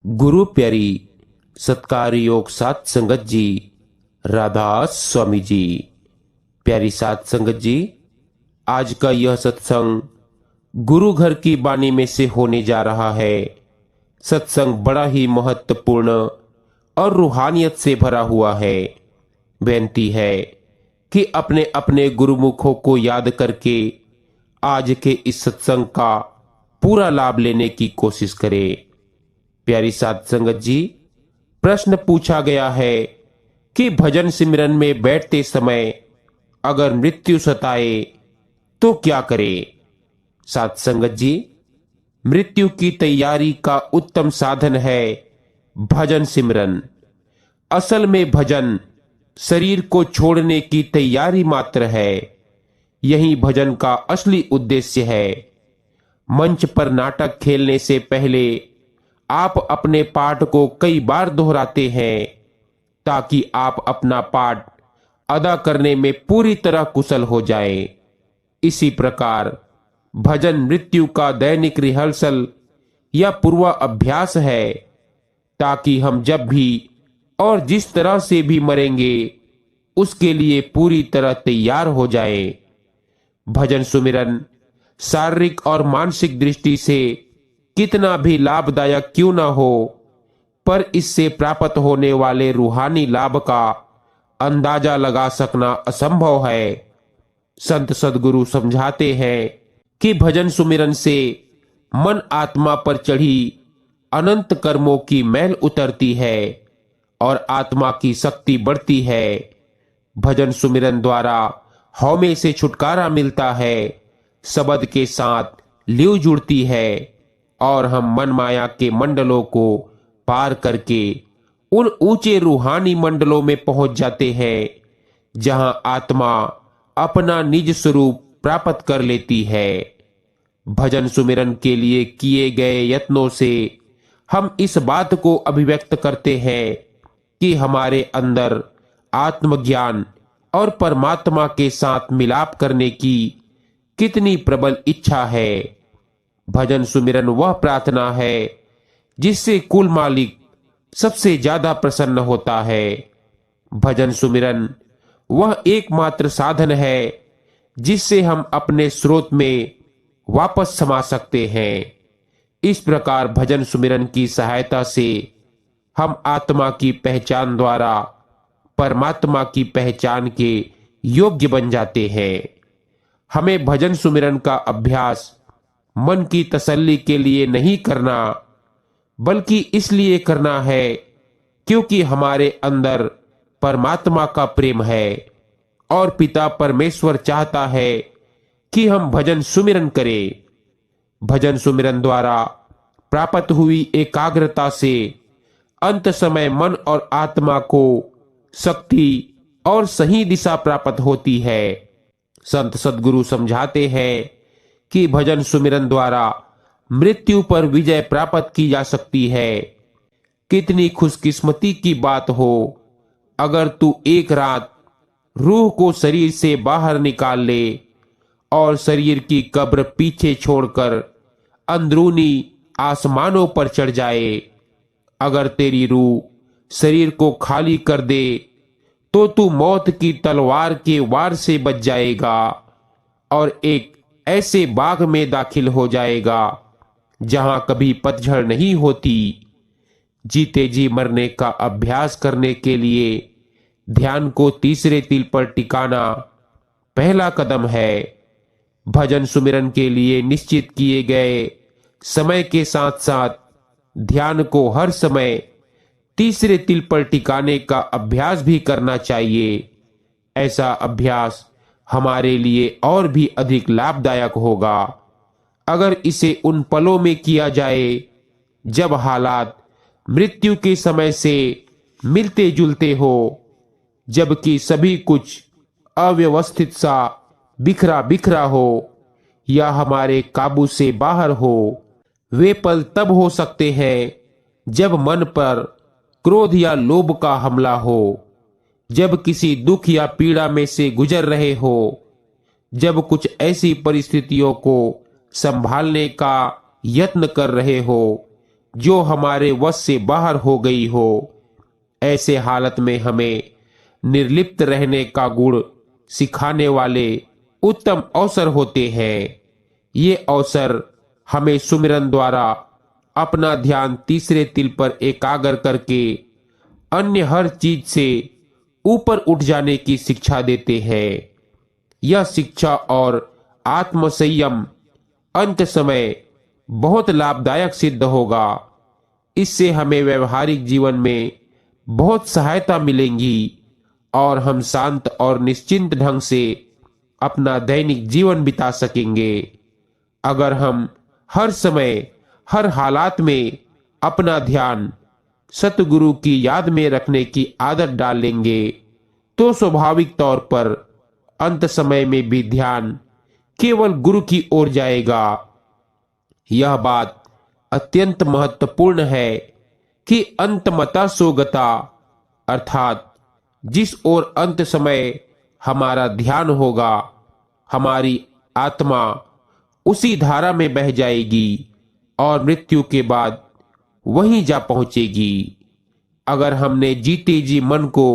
गुरु प्यारी सत्कार योग सात संगत जी, राधा स्वामी जी। प्यारी सात संगत जी, आज का यह सत्संग गुरु घर की बानी में से होने जा रहा है। सत्संग बड़ा ही महत्वपूर्ण और रूहानियत से भरा हुआ है। बेनती है कि अपने अपने गुरुमुखों को याद करके आज के इस सत्संग का पूरा लाभ लेने की कोशिश करें। प्यारी साध संगत जी, प्रश्न पूछा गया है कि भजन सिमरन में बैठते समय अगर मृत्यु सताए तो क्या करें। साध संगत जी, मृत्यु की तैयारी का उत्तम साधन है भजन सिमरन। असल में भजन शरीर को छोड़ने की तैयारी मात्र है। यही भजन का असली उद्देश्य है। मंच पर नाटक खेलने से पहले आप अपने पाठ को कई बार दोहराते हैं ताकि आप अपना पाठ अदा करने में पूरी तरह कुशल हो जाएं। इसी प्रकार भजन मृत्यु का दैनिक रिहर्सल या पूर्वा अभ्यास है, ताकि हम जब भी और जिस तरह से भी मरेंगे उसके लिए पूरी तरह तैयार हो जाएं। भजन सुमिरन शारीरिक और मानसिक दृष्टि से कितना भी लाभदायक क्यों न हो, पर इससे प्राप्त होने वाले रूहानी लाभ का अंदाजा लगा सकना असंभव है। संत सदगुरु समझाते हैं कि भजन सुमिरन से मन आत्मा पर चढ़ी अनंत कर्मों की मैल उतरती है और आत्मा की शक्ति बढ़ती है। भजन सुमिरन द्वारा हौमे से छुटकारा मिलता है, शब्द के साथ लीव जुड़ती है और हम मन माया के मंडलों को पार करके उन ऊंचे रूहानी मंडलों में पहुंच जाते हैं जहां आत्मा अपना निज स्वरूप प्राप्त कर लेती है। भजन सुमिरन के लिए किए गए यत्नों से हम इस बात को अभिव्यक्त करते हैं कि हमारे अंदर आत्मज्ञान और परमात्मा के साथ मिलाप करने की कितनी प्रबल इच्छा है। भजन सुमिरन वह प्रार्थना है जिससे कुल मालिक सबसे ज्यादा प्रसन्न होता है। भजन सुमिरन वह एकमात्र साधन है जिससे हम अपने स्रोत में वापस समा सकते हैं। इस प्रकार भजन सुमिरन की सहायता से हम आत्मा की पहचान द्वारा परमात्मा की पहचान के योग्य बन जाते हैं। हमें भजन सुमिरन का अभ्यास मन की तसल्ली के लिए नहीं करना, बल्कि इसलिए करना है क्योंकि हमारे अंदर परमात्मा का प्रेम है और पिता परमेश्वर चाहता है कि हम भजन सुमिरन करें। भजन सुमिरन द्वारा प्राप्त हुई एकाग्रता से अंत समय मन और आत्मा को शक्ति और सही दिशा प्राप्त होती है। संत सदगुरु समझाते हैं कि भजन सुमिरन द्वारा मृत्यु पर विजय प्राप्त की जा सकती है। कितनी खुशकिस्मती की बात हो अगर तू एक रात रूह को शरीर से बाहर निकाल ले और शरीर की कब्र पीछे छोड़कर अंदरूनी आसमानों पर चढ़ जाए। अगर तेरी रूह शरीर को खाली कर दे तो तू मौत की तलवार के वार से बच जाएगा और एक ऐसे बाग में दाखिल हो जाएगा जहां कभी पतझड़ नहीं होती। जीते जी मरने का अभ्यास करने के लिए ध्यान को तीसरे तिल पर टिकाना पहला कदम है। भजन सुमिरन के लिए निश्चित किए गए समय के साथ साथ ध्यान को हर समय तीसरे तिल पर टिकाने का अभ्यास भी करना चाहिए। ऐसा अभ्यास हमारे लिए और भी अधिक लाभदायक होगा अगर इसे उन पलों में किया जाए जब हालात मृत्यु के समय से मिलते जुलते हो, जबकि सभी कुछ अव्यवस्थित सा बिखरा बिखरा हो या हमारे काबू से बाहर हो। वे पल तब हो सकते हैं जब मन पर क्रोध या लोभ का हमला हो, जब किसी दुख या पीड़ा में से गुजर रहे हो, जब कुछ ऐसी परिस्थितियों को संभालने का यत्न कर रहे हो जो हमारे वश से बाहर हो गई हो। ऐसे हालत में हमें निर्लिप्त रहने का गुण सिखाने वाले उत्तम अवसर होते हैं। ये अवसर हमें सुमिरन द्वारा अपना ध्यान तीसरे तिल पर एकाग्र करके अन्य हर चीज से ऊपर उठ जाने की शिक्षा देते हैं। यह शिक्षा और आत्म संयम अंत समय बहुत लाभदायक सिद्ध होगा। इससे हमें व्यवहारिक जीवन में बहुत सहायता मिलेगी और हम शांत और निश्चिंत ढंग से अपना दैनिक जीवन बिता सकेंगे। अगर हम हर समय हर हालात में अपना ध्यान सतगुरु की याद में रखने की आदत डाल लेंगे तो स्वाभाविक तौर पर अंत समय में भी ध्यान केवल गुरु की ओर जाएगा। यह बात अत्यंत महत्वपूर्ण है कि अंतमता सो गता, अर्थात जिस ओर अंत समय हमारा ध्यान होगा, हमारी आत्मा उसी धारा में बह जाएगी और मृत्यु के बाद वहीं जा पहुंचेगी। अगर हमने जीते जी मन को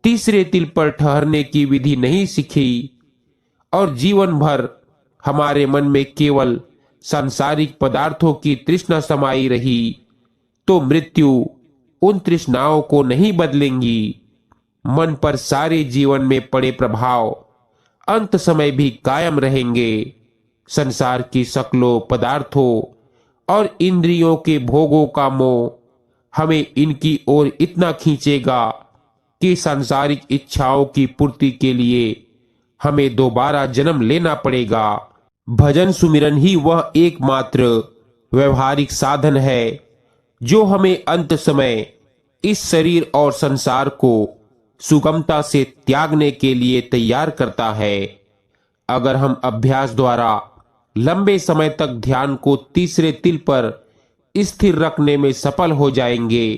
तीसरे तिल पर ठहरने की विधि नहीं सीखी और जीवन भर हमारे मन में केवल सांसारिक पदार्थों की तृष्णा समाई रही, तो मृत्यु उन तृष्णाओं को नहीं बदलेंगी। मन पर सारे जीवन में पड़े प्रभाव अंत समय भी कायम रहेंगे। संसार की शक्लों, पदार्थों और इंद्रियों के भोगों का मोह हमें इनकी ओर इतना खींचेगा कि सांसारिक इच्छाओं की पूर्ति के लिए हमें दोबारा जन्म लेना पड़ेगा। भजन सुमिरन ही वह एकमात्र व्यवहारिक साधन है जो हमें अंत समय इस शरीर और संसार को सुगमता से त्यागने के लिए तैयार करता है। अगर हम अभ्यास द्वारा लंबे समय तक ध्यान को तीसरे तिल पर स्थिर रखने में सफल हो जाएंगे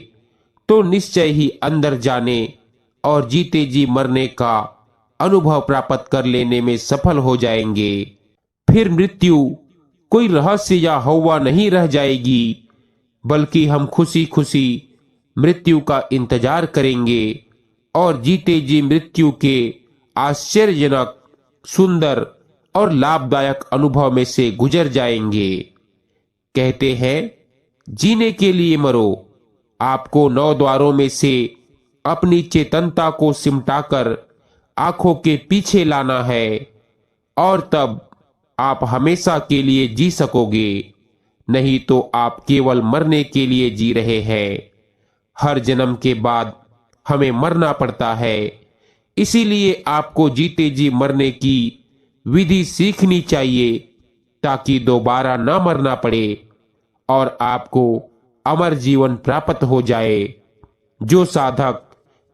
तो निश्चय ही अंदर जाने और जीते जी मरने का अनुभव प्राप्त कर लेने में सफल हो जाएंगे। फिर मृत्यु कोई रहस्य या हौवा नहीं रह जाएगी, बल्कि हम खुशी खुशी मृत्यु का इंतजार करेंगे और जीते जी मृत्यु के आश्चर्यजनक, सुंदर और लाभदायक अनुभव में से गुजर जाएंगे। कहते हैं, जीने के लिए मरो। आपको 9 द्वारों में से अपनी चेतनता को सिमटाकर आंखों के पीछे लाना है और तब आप हमेशा के लिए जी सकोगे। नहीं तो आप केवल मरने के लिए जी रहे हैं। हर जन्म के बाद हमें मरना पड़ता है, इसीलिए आपको जीते जी मरने की विधि सीखनी चाहिए ताकि दोबारा ना मरना पड़े और आपको अमर जीवन प्राप्त हो जाए। जो साधक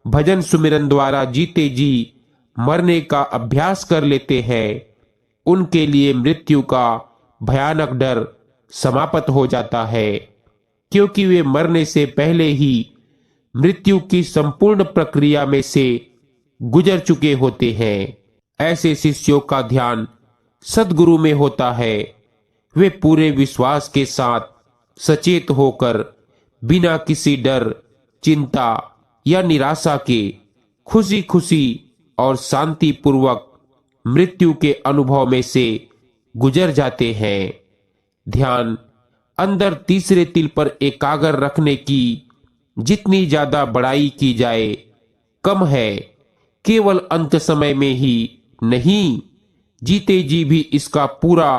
भजन सुमिरन द्वारा जीते जी मरने का अभ्यास कर लेते हैं, उनके लिए मृत्यु का भयानक डर समाप्त हो जाता है, क्योंकि वे मरने से पहले ही मृत्यु की संपूर्ण प्रक्रिया में से गुजर चुके होते हैं। ऐसे शिष्यों का ध्यान सद्गुरु में होता है। वे पूरे विश्वास के साथ सचेत होकर बिना किसी डर, चिंता या निराशा के खुशी खुशी और शांति पूर्वक मृत्यु के अनुभव में से गुजर जाते हैं। ध्यान अंदर तीसरे तिल पर एकाग्र रखने की जितनी ज्यादा बड़ाई की जाए कम है। केवल अंत समय में ही नहीं, जीते जी भी इसका पूरा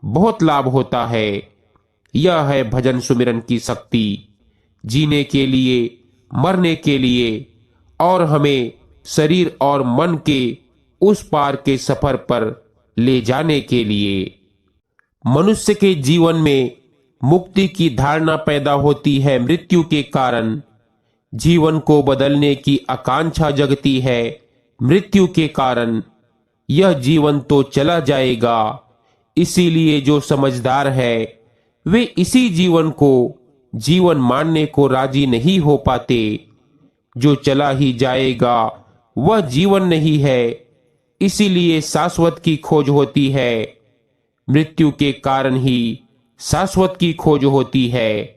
बहुत लाभ होता है। यह है भजन सुमिरन की शक्ति, जीने के लिए, मरने के लिए और हमें शरीर और मन के उस पार के सफर पर ले जाने के लिए। मनुष्य के जीवन में मुक्ति की धारणा पैदा होती है मृत्यु के कारण। जीवन को बदलने की आकांक्षा जगती है मृत्यु के कारण। यह जीवन तो चला जाएगा, इसीलिए जो समझदार है वे इसी जीवन को जीवन मानने को राजी नहीं हो पाते। जो चला ही जाएगा वह जीवन नहीं है, इसीलिए शाश्वत की खोज होती है। मृत्यु के कारण ही शाश्वत की खोज होती है।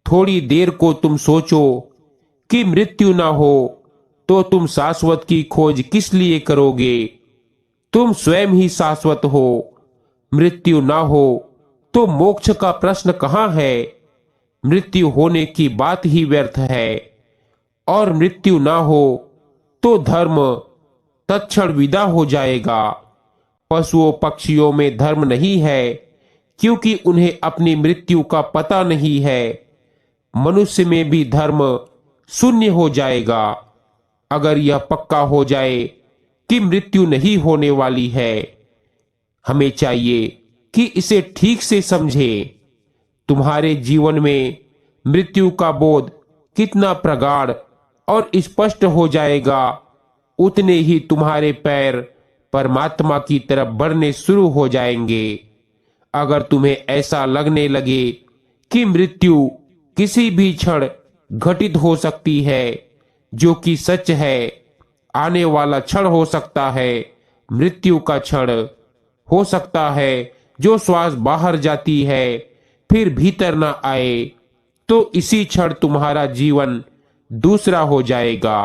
थोड़ी देर को तुम सोचो कि मृत्यु ना हो तो तुम शाश्वत की खोज किस लिए करोगे? तुम स्वयं ही शाश्वत हो। मृत्यु ना हो तो मोक्ष का प्रश्न कहाँ है? मृत्यु होने की बात ही व्यर्थ है। और मृत्यु ना हो तो धर्म तत्क्षण विदा हो जाएगा। पशुओं पक्षियों में धर्म नहीं है, क्योंकि उन्हें अपनी मृत्यु का पता नहीं है। मनुष्य में भी धर्म शून्य हो जाएगा अगर यह पक्का हो जाए कि मृत्यु नहीं होने वाली है। हमें चाहिए कि इसे ठीक से समझें। तुम्हारे जीवन में मृत्यु का बोध कितना प्रगाढ़ और स्पष्ट हो जाएगा, उतने ही तुम्हारे पैर परमात्मा की तरफ बढ़ने शुरू हो जाएंगे। अगर तुम्हें ऐसा लगने लगे कि मृत्यु किसी भी क्षण घटित हो सकती है, जो कि सच है, आने वाला क्षण हो सकता है मृत्यु का क्षण, हो सकता है जो श्वास बाहर जाती है फिर भीतर ना आए, तो इसी क्षण तुम्हारा जीवन दूसरा हो जाएगा।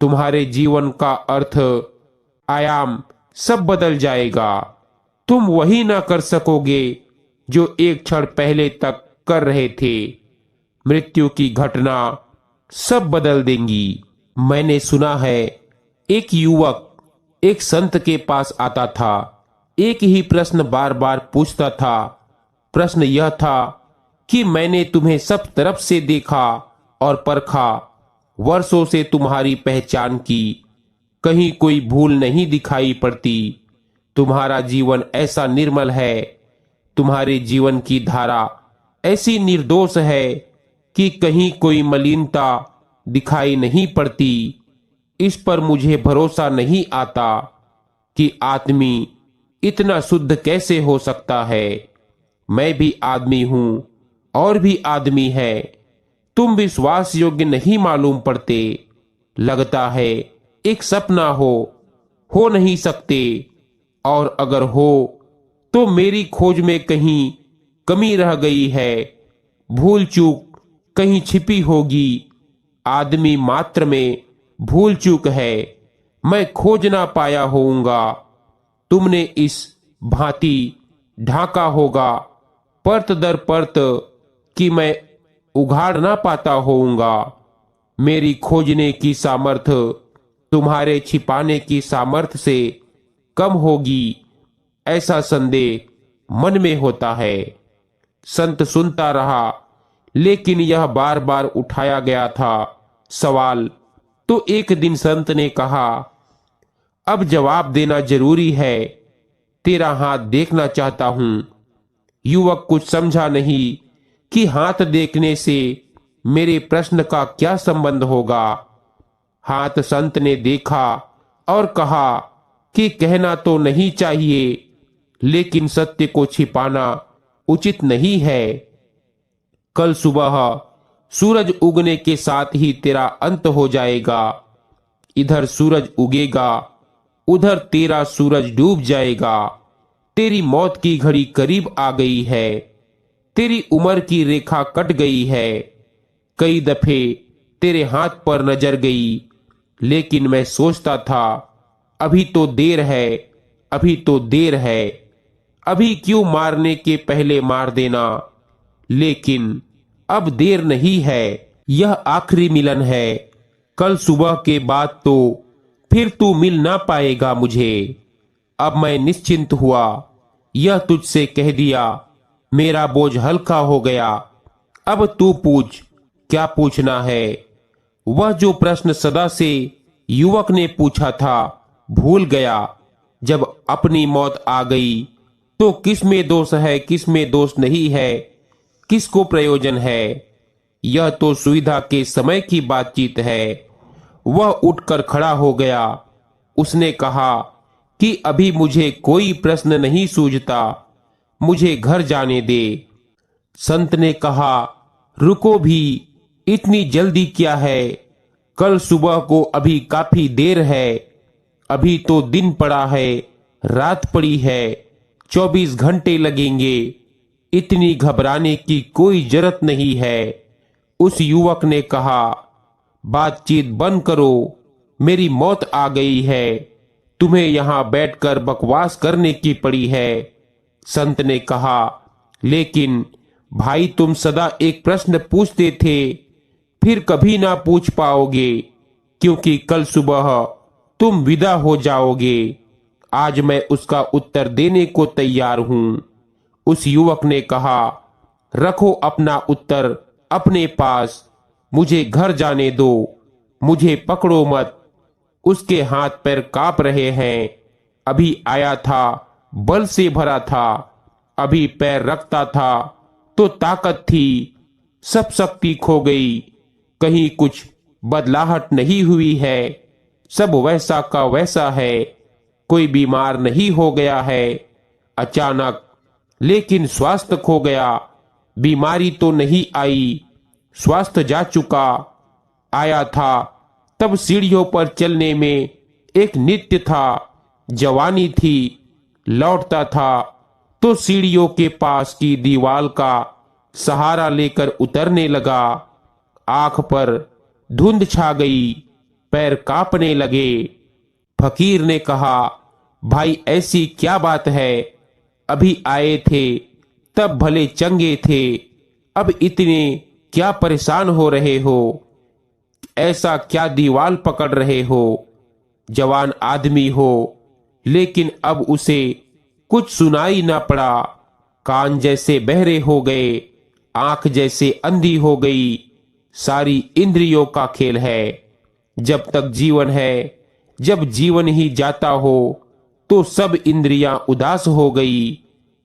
तुम्हारे जीवन का अर्थ, आयाम सब बदल जाएगा। तुम वही ना कर सकोगे जो एक क्षण पहले तक कर रहे थे। मृत्यु की घटना सब बदल देंगी। मैंने सुना है एक युवक एक संत के पास आता था। एक ही प्रश्न बार बार पूछता था। प्रश्न यह था कि मैंने तुम्हें सब तरफ से देखा और परखा, वर्षों से तुम्हारी पहचान की, कहीं कोई भूल नहीं दिखाई पड़ती। तुम्हारा जीवन ऐसा निर्मल है, तुम्हारे जीवन की धारा ऐसी निर्दोष है कि कहीं कोई मलिनता दिखाई नहीं पड़ती। इस पर मुझे भरोसा नहीं आता कि आदमी इतना शुद्ध कैसे हो सकता है। मैं भी आदमी हूं और भी आदमी है। तुम विश्वास योग्य नहीं मालूम पड़ते। लगता है एक सपना हो नहीं सकते, और अगर हो तो मेरी खोज में कहीं कमी रह गई है, भूल चूक कहीं छिपी होगी। आदमी मात्र में भूल चूक है, मैं खोज ना पाया होऊंगा। तुमने इस भांति ढांका होगा परत दर परत कि मैं उघाड़ ना पाता होऊंगा। मेरी खोजने की सामर्थ्य तुम्हारे छिपाने की सामर्थ्य से कम होगी, ऐसा संदेह मन में होता है। संत सुनता रहा, लेकिन यह बार बार उठाया गया था सवाल। तो एक दिन संत ने कहा, अब जवाब देना जरूरी है, तेरा हाथ देखना चाहता हूं। युवक कुछ समझा नहीं कि हाथ देखने से मेरे प्रश्न का क्या संबंध होगा। हाथ संत ने देखा और कहा कि कहना तो नहीं चाहिए, लेकिन सत्य को छिपाना उचित नहीं है। कल सुबह सूरज उगने के साथ ही तेरा अंत हो जाएगा। इधर सूरज उगेगा, उधर तेरा सूरज डूब जाएगा। तेरी मौत की घड़ी करीब आ गई है। तेरी उम्र की रेखा कट गई है। कई दफे तेरे हाथ पर नजर गई, लेकिन मैं सोचता था अभी तो देर है, अभी तो देर है, अभी क्यों मारने के पहले मार देना। लेकिन अब देर नहीं है, यह आखिरी मिलन है। कल सुबह के बाद तो फिर तू मिल ना पाएगा मुझे। अब मैं निश्चिंत हुआ, यह तुझसे कह दिया, मेरा बोझ हल्का हो गया। अब तू पूछ, क्या पूछना है? वह जो प्रश्न सदा से युवक ने पूछा था, भूल गया। जब अपनी मौत आ गई तो किस में दोष है, किस में दोष नहीं है, किसको प्रयोजन है? यह तो सुविधा के समय की बातचीत है। वह उठकर खड़ा हो गया। उसने कहा कि अभी मुझे कोई प्रश्न नहीं सूझता, मुझे घर जाने दे। संत ने कहा, रुको भी, इतनी जल्दी क्या है? कल सुबह को अभी काफी देर है। अभी तो दिन पड़ा है, रात पड़ी है, 24 घंटे लगेंगे। इतनी घबराने की कोई जरूरत नहीं है। उस युवक ने कहा, बातचीत बंद करो, मेरी मौत आ गई है, तुम्हें यहां बैठकर बकवास करने की पड़ी है। संत ने कहा, लेकिन भाई तुम सदा एक प्रश्न पूछते थे, फिर कभी ना पूछ पाओगे, क्योंकि कल सुबह तुम विदा हो जाओगे। आज मैं उसका उत्तर देने को तैयार हूं। उस युवक ने कहा, रखो अपना उत्तर अपने पास, मुझे घर जाने दो, मुझे पकड़ो मत। उसके हाथ पैर कांप रहे हैं। अभी आया था, बल से भरा था, अभी पैर रखता था तो ताकत थी, सब शक्ति खो गई, कहीं कुछ बदलाहट नहीं हुई है, सब वैसा का वैसा है, कोई बीमार नहीं हो गया है अचानक, लेकिन स्वास्थ्य खो गया। बीमारी तो नहीं आई, स्वास्थ्य जा चुका। आया था तब सीढ़ियों पर चलने में एक नित्य था, जवानी थी। लौटता था तो सीढ़ियों के पास की दीवार का सहारा लेकर उतरने लगा। आंख पर धुंध छा गई, पैर कांपने लगे। फकीर ने कहा, भाई ऐसी क्या बात है, अभी आए थे तब भले चंगे थे, अब इतने क्या परेशान हो रहे हो, ऐसा क्या दीवाल पकड़ रहे हो। जवान आदमी हो, लेकिन अब उसे कुछ सुनाई ना पड़ा। कान जैसे बहरे हो गए, आंख जैसे अंधी हो गई। सारी इंद्रियों का खेल है। जब तक जीवन है, जब जीवन ही जाता हो तो सब इंद्रियां उदास हो गई।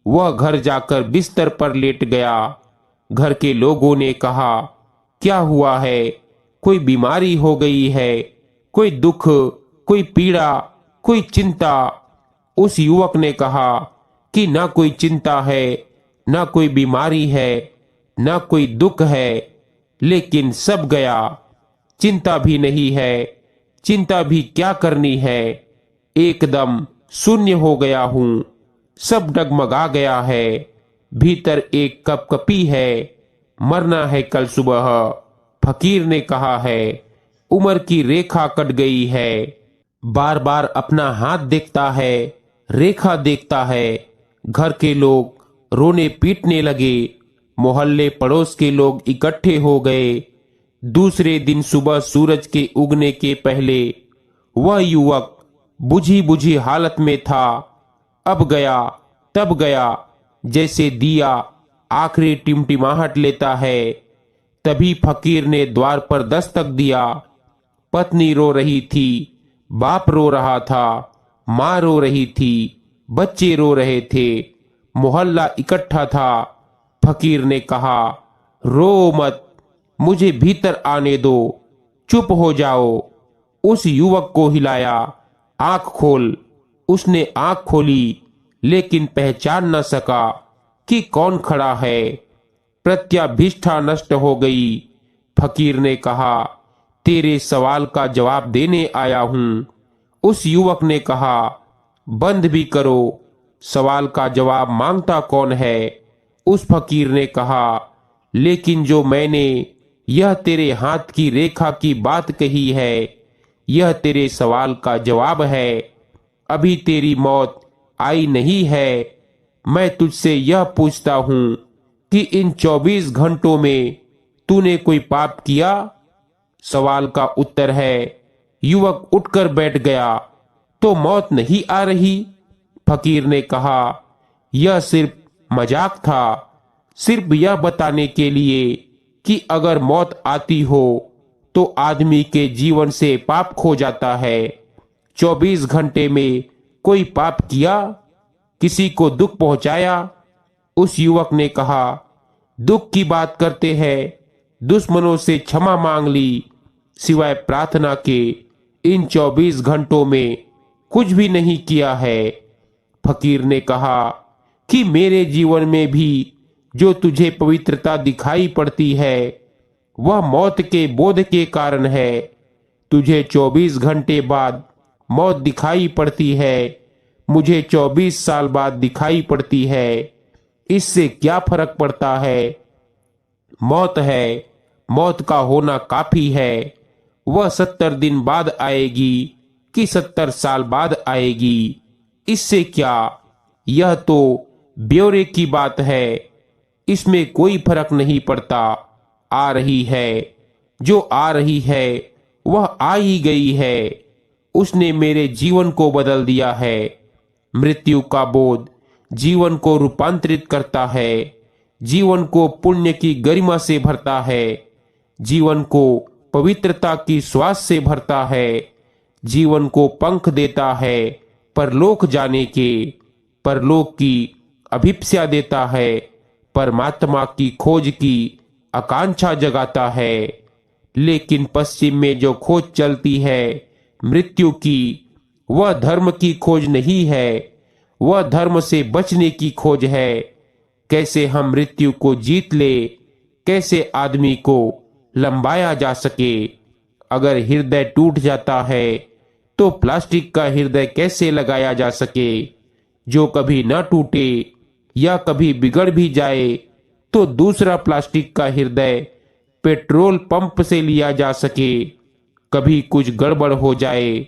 वह घर जाकर बिस्तर पर लेट गया। घर के लोगों ने कहा, क्या हुआ है, कोई बीमारी हो गई है, कोई दुख, कोई पीड़ा, कोई चिंता। उस युवक ने कहा कि ना कोई चिंता है, ना कोई बीमारी है, ना कोई दुख है, लेकिन सब गया। चिंता भी नहीं है, चिंता भी क्या करनी है, एकदम शून्य हो गया हूं, सब डगमगा गया है। भीतर एक कपकपी है, मरना है कल सुबह। फकीर ने कहा है, उम्र की रेखा कट गई है। बार बार अपना हाथ देखता है, रेखा देखता है। घर के लोग रोने पीटने लगे। मोहल्ले पड़ोस के लोग इकट्ठे हो गए। दूसरे दिन सुबह सूरज के उगने के पहले वह युवक बुझी बुझी हालत में था। अब गया तब गया, जैसे दिया आखिरी टिमटिमाहट लेता है। तभी फकीर ने द्वार पर दस्तक दिया। पत्नी रो रही थी, बाप रो रहा था, माँ रो रही थी, बच्चे रो रहे थे, मोहल्ला इकट्ठा था। फकीर ने कहा, रो मत, मुझे भीतर आने दो, चुप हो जाओ। उस युवक को हिलाया, आंख खोल। उसने आंख खोली, लेकिन पहचान न सका कि कौन खड़ा है। प्रत्याभिष्ठा नष्ट हो गई। फकीर ने कहा, तेरे सवाल का जवाब देने आया हूं। उस युवक ने कहा, बंद भी करो, सवाल का जवाब मांगता कौन है। उस फकीर ने कहा, लेकिन जो मैंने यह तेरे हाथ की रेखा की बात कही है, यह तेरे सवाल का जवाब है। अभी तेरी मौत आई नहीं है। मैं तुझसे यह पूछता हूं कि इन 24 घंटों में तूने कोई पाप किया? सवाल का उत्तर है। युवक उठकर बैठ गया। तो मौत नहीं आ रही? फकीर ने कहा, यह सिर्फ मजाक था, सिर्फ यह बताने के लिए कि अगर मौत आती हो तो आदमी के जीवन से पाप खो जाता है। 24 घंटे में कोई पाप किया? किसी को दुख पहुंचाया? उस युवक ने कहा, दुख की बात करते हैं, दुश्मनों से क्षमा मांग ली, सिवाय प्रार्थना के इन 24 घंटों में कुछ भी नहीं किया है। फकीर ने कहा कि मेरे जीवन में भी जो तुझे पवित्रता दिखाई पड़ती है, वह मौत के बोध के कारण है। तुझे 24 घंटे बाद मौत दिखाई पड़ती है, मुझे 24 साल बाद दिखाई पड़ती है। इससे क्या फर्क पड़ता है? मौत है, मौत का होना काफी है। वह 70 दिन बाद आएगी कि 70 साल बाद आएगी, इससे क्या? यह तो ब्यौरे की बात है, इसमें कोई फर्क नहीं पड़ता। आ रही है, जो आ रही है वह आ ही गई है। उसने मेरे जीवन को बदल दिया है। मृत्यु का बोध जीवन को रूपांतरित करता है, जीवन को पुण्य की गरिमा से भरता है, जीवन को पवित्रता की श्वास से भरता है, जीवन को पंख देता है परलोक जाने के, परलोक की अभिप्सा देता है, परमात्मा की खोज की आकांक्षा जगाता है। लेकिन पश्चिम में जो खोज चलती है मृत्यु की, वह धर्म की खोज नहीं है, वह धर्म से बचने की खोज है। कैसे हम मृत्यु को जीत ले, कैसे आदमी को लंबाया जा सके। अगर हृदय टूट जाता है तो प्लास्टिक का हृदय कैसे लगाया जा सके? जो कभी न टूटे या कभी बिगड़ भी जाए तो दूसरा प्लास्टिक का हृदय पेट्रोल पंप से लिया जा सके। कभी कुछ गड़बड़ हो जाए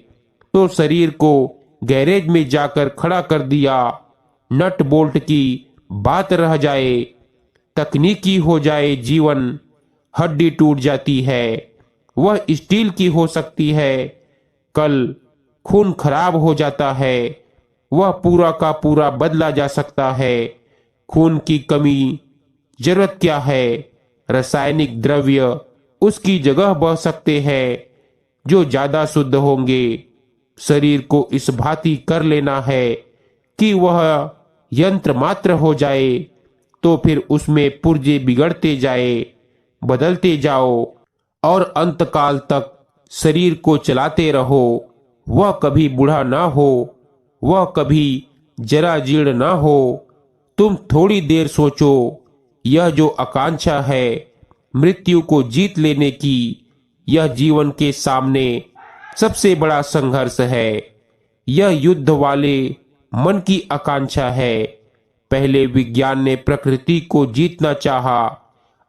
तो शरीर को गैरेज में जाकर खड़ा कर दिया, नट बोल्ट की बात रह जाए, तकनीकी हो जाए जीवन, हड्डी टूट जाती है, वह स्टील की हो सकती है। कल खून खराब हो जाता है, वह पूरा का पूरा बदला जा सकता है। खून की कमी, जरूरत क्या है? रासायनिक द्रव्य उसकी जगह बह सकते हैं जो ज्यादा शुद्ध होंगे। शरीर को इस भांति कर लेना है कि वह यंत्र मात्र हो जाए, तो फिर उसमें पुर्जे बिगड़ते जाए, बदलते जाओ और अंतकाल तक शरीर को चलाते रहो। वह कभी बूढ़ा ना हो, वह कभी जरा जीर्ण ना हो। तुम थोड़ी देर सोचो, यह जो आकांक्षा है मृत्यु को जीत लेने की, यह जीवन के सामने सबसे बड़ा संघर्ष है। यह युद्ध वाले मन की आकांक्षा है। पहले विज्ञान ने प्रकृति को जीतना चाहा,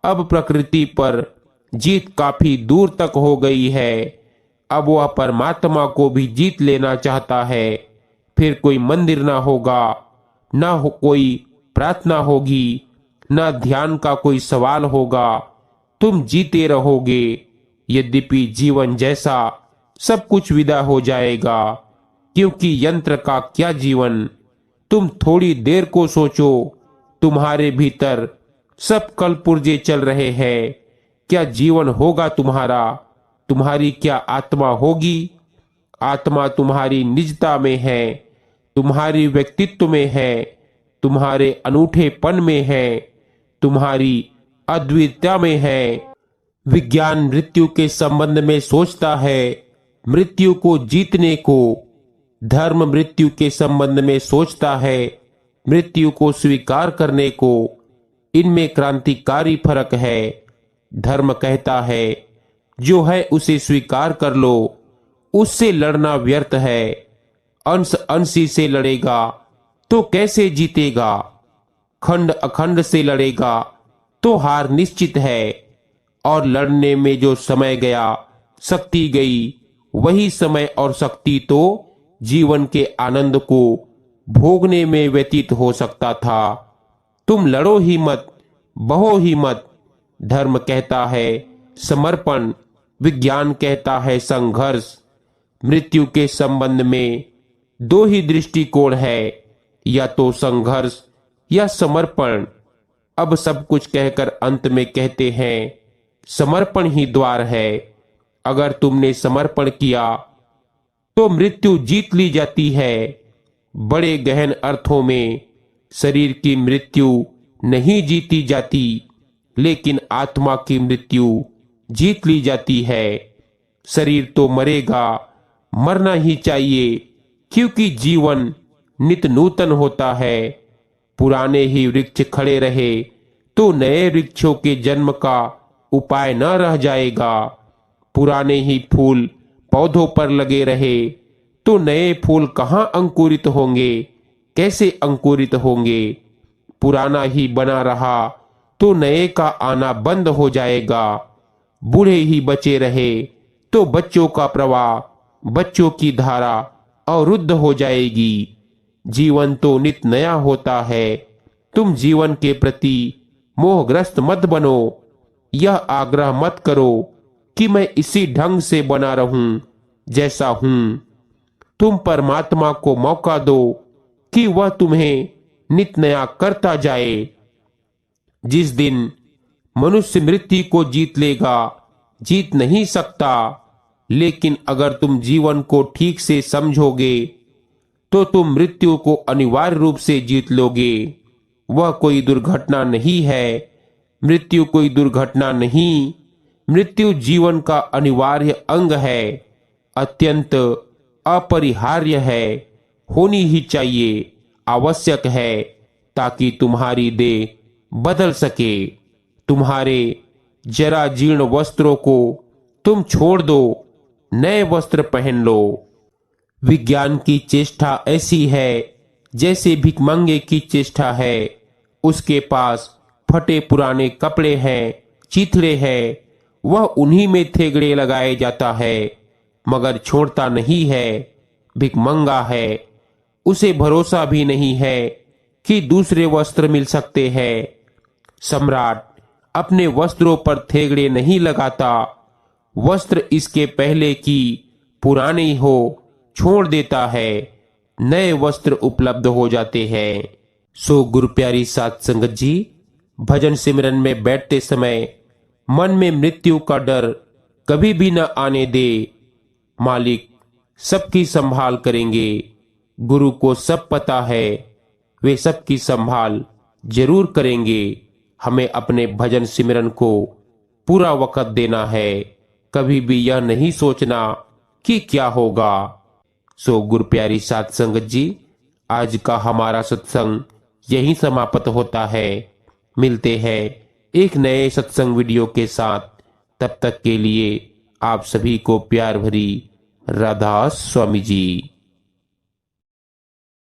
अब प्रकृति पर जीत काफी दूर तक हो गई है। अब वह परमात्मा को भी जीत लेना चाहता है। फिर कोई मंदिर ना होगा, ना हो कोई प्रार्थना होगी, ना ध्यान का कोई सवाल होगा। तुम जीते रहोगे। यद्यपि जीवन जैसा सब कुछ विदा हो जाएगा, क्योंकि यंत्र का क्या जीवन। तुम थोड़ी देर को सोचो, तुम्हारे भीतर सब कल पुर्जे चल रहे हैं। क्या जीवन होगा तुम्हारा? तुम्हारी क्या आत्मा होगी? आत्मा तुम्हारी निजता में है, तुम्हारी व्यक्तित्व में है, तुम्हारे अनूठेपन में है, तुम्हारी अद्वितीयता में है। विज्ञान मृत्यु के संबंध में सोचता है, मृत्यु को जीतने को। धर्म मृत्यु के संबंध में सोचता है, मृत्यु को स्वीकार करने को। इनमें क्रांतिकारी फर्क है। धर्म कहता है जो है उसे स्वीकार कर लो, उससे लड़ना व्यर्थ है। अंश अंशी से लड़ेगा तो कैसे जीतेगा? खंड अखंड से लड़ेगा तो हार निश्चित है। और लड़ने में जो समय गया, शक्ति गई, वही समय और शक्ति तो जीवन के आनंद को भोगने में व्यतीत हो सकता था। तुम लड़ो ही मत, बहो ही मत। धर्म कहता है समर्पण, विज्ञान कहता है संघर्ष। मृत्यु के संबंध में दो ही दृष्टिकोण है, या तो संघर्ष या समर्पण। अब सब कुछ कहकर अंत में कहते हैं समर्पण ही द्वार है। अगर तुमने समर्पण किया तो मृत्यु जीत ली जाती है। बड़े गहन अर्थों में शरीर की मृत्यु नहीं जीती जाती, लेकिन आत्मा की मृत्यु जीत ली जाती है। शरीर तो मरेगा, मरना ही चाहिए, क्योंकि जीवन नित नूतन होता है। पुराने ही वृक्ष खड़े रहे तो नए वृक्षों के जन्म का उपाय न रह जाएगा। पुराने ही फूल पौधों पर लगे रहे तो नए फूल कहाँ अंकुरित होंगे, कैसे अंकुरित होंगे? पुराना ही बना रहा तो नए का आना बंद हो जाएगा। बूढ़े ही बचे रहे तो बच्चों का प्रवाह, बच्चों की धारा अवरुद्ध हो जाएगी। जीवन तो नित नया होता है। तुम जीवन के प्रति मोहग्रस्त मत बनो। यह आग्रह मत करो कि मैं इसी ढंग से बना रहूं जैसा हूं। तुम परमात्मा को मौका दो कि वह तुम्हें नित नया करता जाए। जिस दिन मनुष्य मृत्यु को जीत लेगा, जीत नहीं सकता, लेकिन अगर तुम जीवन को ठीक से समझोगे तो तुम मृत्यु को अनिवार्य रूप से जीत लोगे। वह कोई दुर्घटना नहीं है। मृत्यु कोई दुर्घटना नहीं। मृत्यु जीवन का अनिवार्य अंग है, अत्यंत अपरिहार्य है, होनी ही चाहिए, आवश्यक है, ताकि तुम्हारी देह बदल सके। तुम्हारे जरा जीर्ण वस्त्रों को तुम छोड़ दो, नए वस्त्र पहन लो। विज्ञान की चेष्टा ऐसी है जैसे भिखमंगे की चेष्टा है। उसके पास फटे पुराने कपड़े हैं, चिथड़े हैं, वह उन्हीं में थेगड़े लगाए जाता है, मगर छोड़ता नहीं है। भिखमंगा है, उसे भरोसा भी नहीं है कि दूसरे वस्त्र मिल सकते हैं। सम्राट अपने वस्त्रों पर थेगड़े नहीं लगाता। वस्त्र इसके पहले की पुराने हो छोड़ देता है, नए वस्त्र उपलब्ध हो जाते हैं। सो गुरु प्यारी साध संगत जी, भजन सिमरन में बैठते समय मन में मृत्यु का डर कभी भी न आने दे। मालिक सबकी संभाल करेंगे। गुरु को सब पता है, वे सबकी संभाल जरूर करेंगे। हमें अपने भजन सिमरन को पूरा वक्त देना है, कभी भी यह नहीं सोचना कि क्या होगा। सो गुरु प्यारी साध संगत जी, आज का हमारा सत्संग यहीं समाप्त होता है। मिलते हैं एक नए सत्संग वीडियो के साथ। तब तक के लिए आप सभी को प्यार भरी राधा स्वामी जी।